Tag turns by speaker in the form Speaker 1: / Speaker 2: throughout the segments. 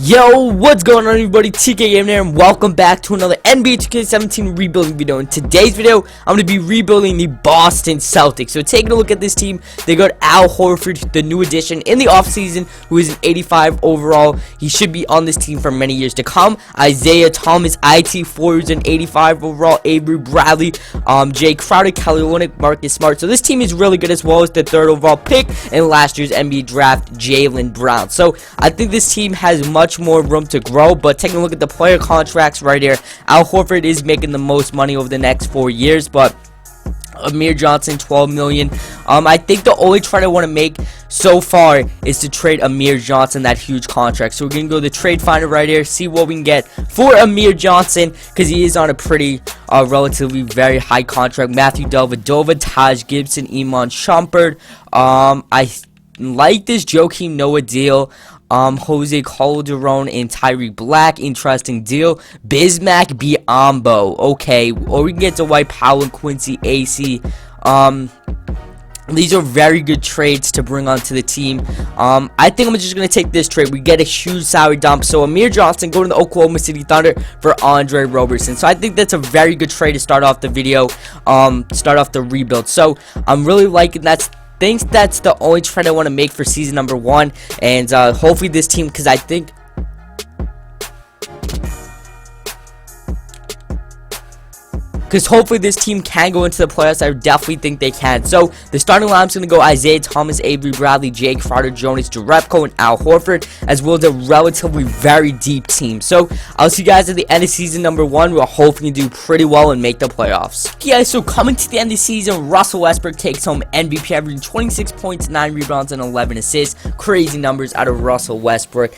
Speaker 1: Yo, what's going on everybody, TKM here, and welcome back to another NBA 2K17 rebuilding video. In today's video, I'm going to be rebuilding the Boston Celtics. So taking a look at this team, they got Al Horford, the new addition in the offseason, who is an 85 overall. He should be on this team for many years to come. Isaiah Thomas, IT4, who's an 85 overall. Avery Bradley, Jay Crowder, Kelly Olynyk, Marcus Smart. So this team is really good, as well as the 3rd overall pick in last year's NBA draft, Jaylen Brown. So I think this team has much more room to grow. But taking a look at the player contracts right here, Al Horford is making the most money over the next 4 years, but Amir Johnson, $12 million. I think the only trade I want to make so far is to trade Amir Johnson that huge contract. So we're gonna go to the trade finder right here, see what we can get for Amir Johnson, because he is on a pretty relatively very high contract. Matthew Dellavedova, Taj Gibson, Iman Shumpert. I like this Joakim Noah deal. Jose Calderon and Tyreek Black, interesting deal. Bismack Biyombo, okay, or we can get to Dwight Powell and Quincy AC. These are very good trades to bring onto the team. I think I'm just going to take this trade. We get a huge salary dump. So Amir Johnson going to the Oklahoma City Thunder for Andre Robertson. So I think that's a very good trade to start off the video, start off the rebuild. So I'm really liking that. Think that's the only trade I want to make for season number 1, and hopefully this team, because I think hopefully this team can go into the playoffs. I definitely think they can. So the starting lineup's going to go Isaiah Thomas, Avery Bradley, Jay Crowder, Jonas Jerebko, and Al Horford, as well as a relatively very deep team. So I'll see you guys at the end of season number 1. We're hoping to do pretty well and make the playoffs. Yeah, so coming to the end of the season, Russell Westbrook takes home MVP, averaging 26 points, 9 rebounds, and 11 assists. Crazy numbers out of Russell Westbrook.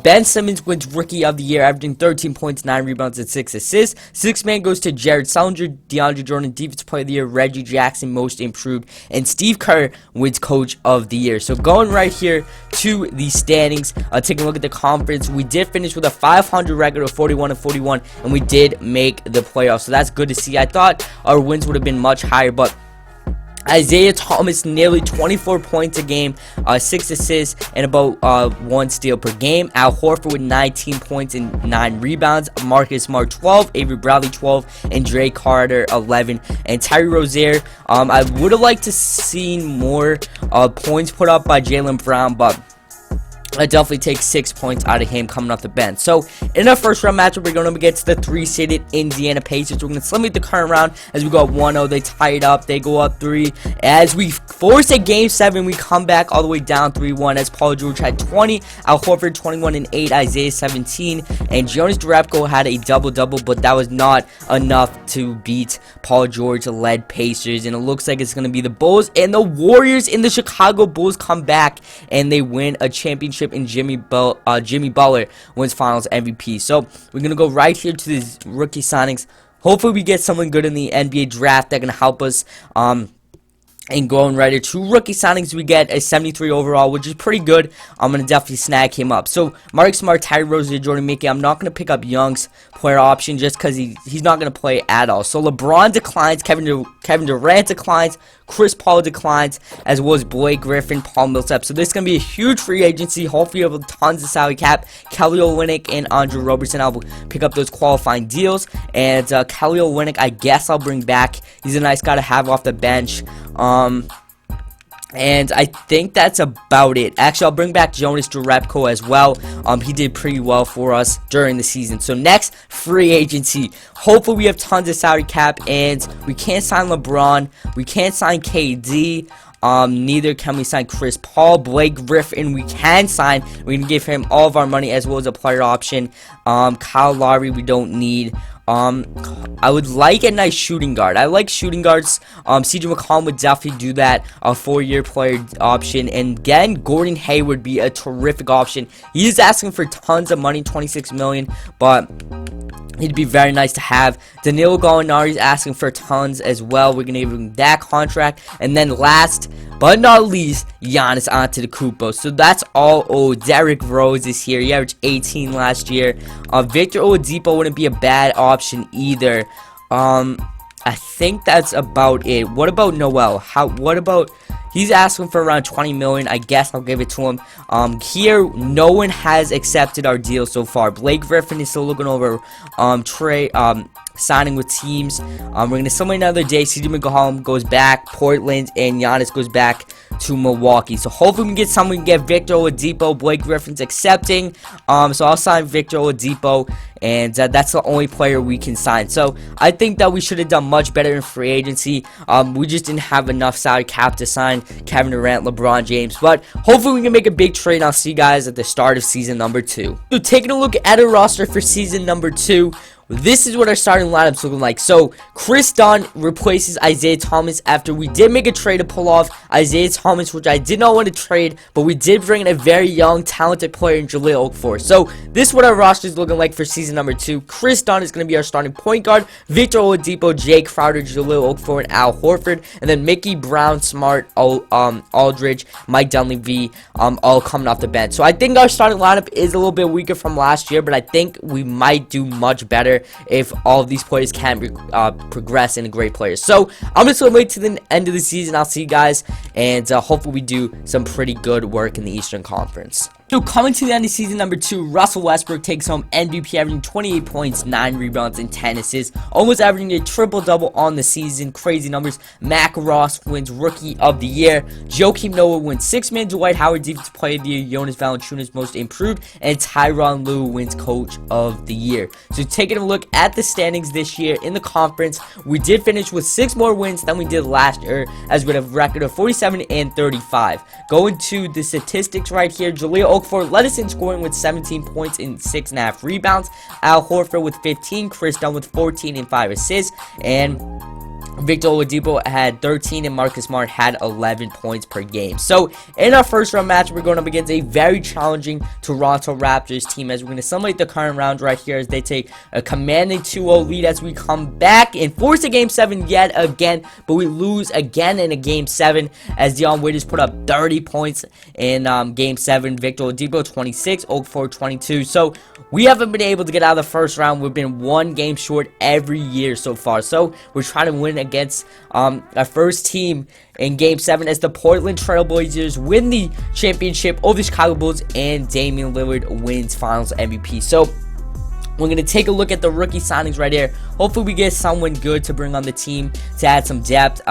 Speaker 1: Ben Simmons wins Rookie of the Year, averaging 13 points, 9 rebounds, and 6 assists. Sixth man goes to Jared Sullinger, DeAndre Jordan, Defensive Player of the Year, Reggie Jackson, Most Improved, and Steve Kerr wins Coach of the Year. So going right here to the standings, taking a look at the conference, we did finish with a 500 record of 41-41, and we did make the playoffs. So that's good to see. I thought our wins would have been much higher, but Isaiah Thomas nearly 24 points a game, 6 assists, and about 1 steal per game. Al Horford with 19 points and 9 rebounds. Marcus Smart 12, Avery Bradley 12, and Dre Carter 11. And Terry Rozier, I would have liked to see more points put up by Jaylen Brown, but I definitely take 6 points out of him coming off the bench. So in our first round matchup, we're going to get to the 3-seeded Indiana Pacers. We're going to eliminate the current round as we go up 1-0. They tie it up. They go up 3. As we force a game 7, we come back all the way down 3-1 as Paul George had 20, Al Horford 21 and 8, Isaiah 17, and Jonas Jerebko had a double-double, but that was not enough to beat Paul George-led Pacers. And it looks like it's going to be the Bulls and the Warriors in the Chicago Bulls come back and they win a championship, and Jimmy Butler wins Finals MVP. So we're gonna go right here to these rookie signings. Hopefully we get someone good in the NBA draft that can help us. And going right here, 2 rookie signings, we get a 73 overall, which is pretty good. I'm going to definitely snag him up. So, Mark Smart, Terry Rozier, Jordan Mickey. I'm not going to pick up Young's player option just because he's not going to play at all. So, LeBron declines, Kevin Durant declines, Chris Paul declines, as well as Blake Griffin, Paul Millsap. So, this is going to be a huge free agency. Hopefully, we have tons of salary cap. Kelly Olynyk and Andre Robertson, I'll pick up those qualifying deals. And Kelly Olynyk, I guess I'll bring back. He's a nice guy to have off the bench. And I think that's about it. Actually, I'll bring back Jonas Jerebko as well. He did pretty well for us during the season. So next, free agency. Hopefully we have tons of salary cap, and we can't sign LeBron. We can't sign KD. Neither can we sign Chris Paul. Blake Griffin we can sign. We can give him all of our money as well as a player option. Kyle Lowry we don't need. I would like a nice shooting guard. I like shooting guards. CJ McCollum would definitely do that. A 4-year player option. And again, Gordon Hayward would be a terrific option. He is asking for tons of money, 26 million, but he'd be very nice to have. Danilo Gallinari is asking for tons as well. We're going to give him that contract. And then last but not least, Giannis Antetokounmpo. So that's all. Oh, Derrick Rose is here. He averaged 18 last year. Victor Oladipo wouldn't be a bad option either. I think that's about it. What about Noel? What about, he's asking for around 20 million. I guess I'll give it to him. Here, no one has accepted our deal so far. Blake Griffin is still looking over signing with teams. We're going to summon another day. CJ McCollum goes back. Portland, and Giannis goes back to Milwaukee. So hopefully we can get someone. We can get Victor Oladipo. Blake Griffin's accepting. So I'll sign Victor Oladipo, and that's the only player we can sign. So I think that we should have done much better in free agency. We just didn't have enough salary cap to sign Kevin Durant, LeBron James. But hopefully we can make a big trade, and I'll see you guys at the start of season number 2. So taking a look at our roster for season number 2. This is what our starting lineup's looking like. So, Chris Dunn replaces Isaiah Thomas after we did make a trade to pull off Isaiah Thomas, which I did not want to trade, but we did bring in a very young, talented player in Jahlil Okafor. So, this is what our roster is looking like for season number 2. Chris Dunn is going to be our starting point guard. Victor Oladipo, Jake Crowder, Jahlil Okafor, and Al Horford. And then Mickey Brown, Smart, Aldridge, Mike Dunleavy, all coming off the bench. So, I think our starting lineup is a little bit weaker from last year, but I think we might do much better if all of these players can progress into great players. So I'm just gonna wait to the end of the season. I'll see you guys, and hopefully we do some pretty good work in the Eastern Conference. So coming to the end of season number 2, Russell Westbrook takes home MVP, averaging 28 points, 9 rebounds, and 10 assists, almost averaging a triple-double on the season. Crazy numbers. Mac Ross wins Rookie of the Year. Joakim Noah wins 6-man. Dwight Howard Defensive Player of the Year. Jonas Valanciunas Most Improved, and Tyronn Lue wins Coach of the Year. So taking a look at the standings this year in the conference, we did finish with 6 more wins than we did last year, as we have a record of 47 and 35. Going to the statistics right here, Jahlil Okafor led us in scoring with 17 points and 6.5 rebounds. Al Horford with 15, Chris Dunn with 14 and 5 assists, and Victor Oladipo had 13, and Marcus Smart had 11 points per game. So, in our first round match, we're going up against a very challenging Toronto Raptors team, as we're going to summate the current round right here as they take a commanding 2-0 lead as we come back and force a Game 7 yet again, but we lose again in a Game 7 as Dion Waiters put up 30 points in Game 7. Victor Oladipo 26, Okafor 22. So, we haven't been able to get out of the first round. We've been one game short every year so far. So, we're trying to win against our first team in Game 7 as the Portland Trail Blazers win the championship over the Chicago Bulls, and Damian Lillard wins Finals MVP. So we're going to take a look at the rookie signings right here. Hopefully we get someone good to bring on the team to add some depth.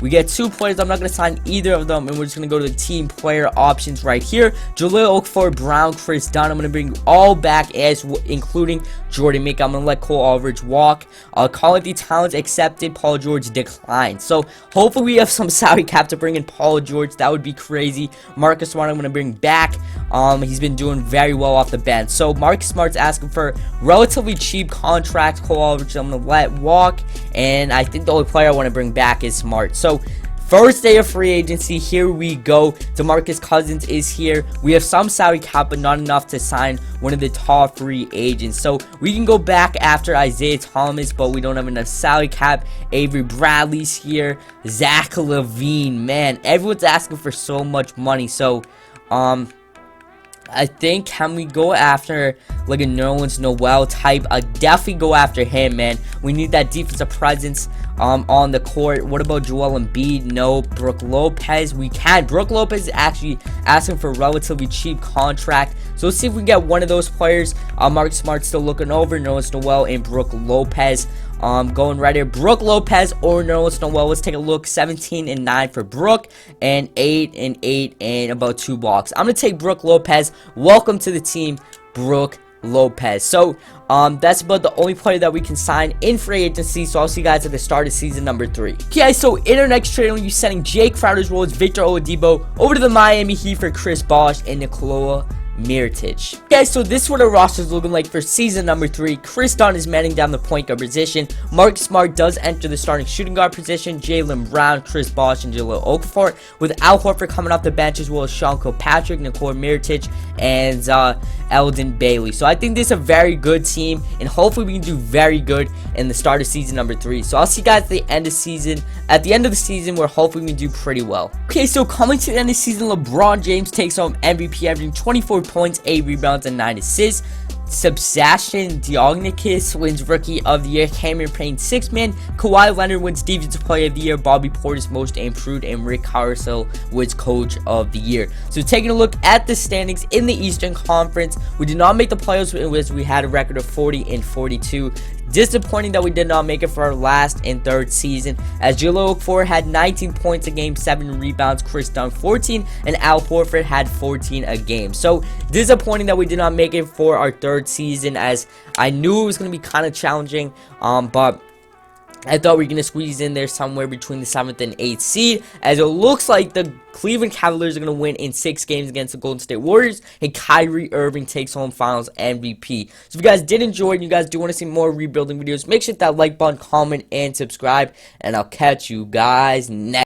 Speaker 1: We get 2 players. I'm not going to sign either of them, and we're just going to go to the team player options right here. Jahlil Okafor, Brown, Chris Dunn. I'm going to bring all back, including Jordan Mick. I'm going to let Cole Aldridge walk. Call it the talents accepted. Paul George declined. So hopefully we have some salary cap to bring in Paul George. That would be crazy. Marcus Smart I'm going to bring back. He's been doing very well off the bench. So Marcus Smart's asking for relatively cheap contract. Cole Aldridge I'm going to let walk, and I think the only player I want to bring back is Smart. So first day of free agency, here we go. DeMarcus Cousins is here. We have some salary cap, but not enough to sign one of the top free agents. So we can go back after Isaiah Thomas, but we don't have enough salary cap. Avery Bradley's here. Zach LaVine, man, everyone's asking for so much money. So I think, can we go after like a Nerlens Noel type? Definitely go after him, man. We need that defensive presence on the court. What about Joel Embiid? No. Brook Lopez, we can. Brook Lopez is actually asking for a relatively cheap contract. So let's see if we can get one of those players. Mark Smart's still looking over. Nerlens Noel and Brook Lopez. Going right here, Brook Lopez or Nerlens Noel. Let's take a look. 17 and 9 for Brook, and 8 and 8 and about 2 blocks. I'm gonna take Brook Lopez. Welcome to the team, Brook Lopez. So that's about the only player that we can sign in free agency. So I'll see you guys at the start of season number 3. Okay, so in our next trade, we'll be sending Jake Crowder's role as Victor Oladipo over to the Miami Heat for Chris Bosh and Nikola Mirotic. Okay, so this is what our roster is looking like for season number 3. Chris Dunn is manning down the point guard position. Marcus Smart does enter the starting shooting guard position. Jaylen Brown, Chris Bosh, and Jahlil Okafor, with Al Horford coming off the bench, as well as Sean Kilpatrick, Nikola Mirotic, and Eldon Bailey. So I think this is a very good team, and hopefully we can do very good in the start of season number 3. So I'll see you guys at the end of season. At the end of the season, where hopefully we can do pretty well. Okay, so coming to the end of the season, LeBron James takes home MVP, averaging 24 points, 8 rebounds, and 9 assists. Sebastian Diognikis wins Rookie of the Year. Cameron Payne 6th man. Kawhi Leonard wins Defensive Player of the Year. Bobby Portis Most Improved, and Rick Caruso wins Coach of the Year. So taking a look at the standings in the Eastern Conference, we did not make the playoffs, in which we had a record of 40-42. Disappointing that we did not make it for our last and third season, as Jahlil Okafor had 19 points a game, 7 rebounds, Chris Dunn 14, and Al Horford had 14 a game. So disappointing that we did not make it for our third season, as I knew it was going to be kind of challenging, but I thought we were going to squeeze in there somewhere between the 7th and 8th seed, as it looks like the Cleveland Cavaliers are going to win in 6 games against the Golden State Warriors, and Kyrie Irving takes home Finals MVP. So if you guys did enjoy and you guys do want to see more rebuilding videos, make sure to hit that like button, comment, and subscribe, and I'll catch you guys next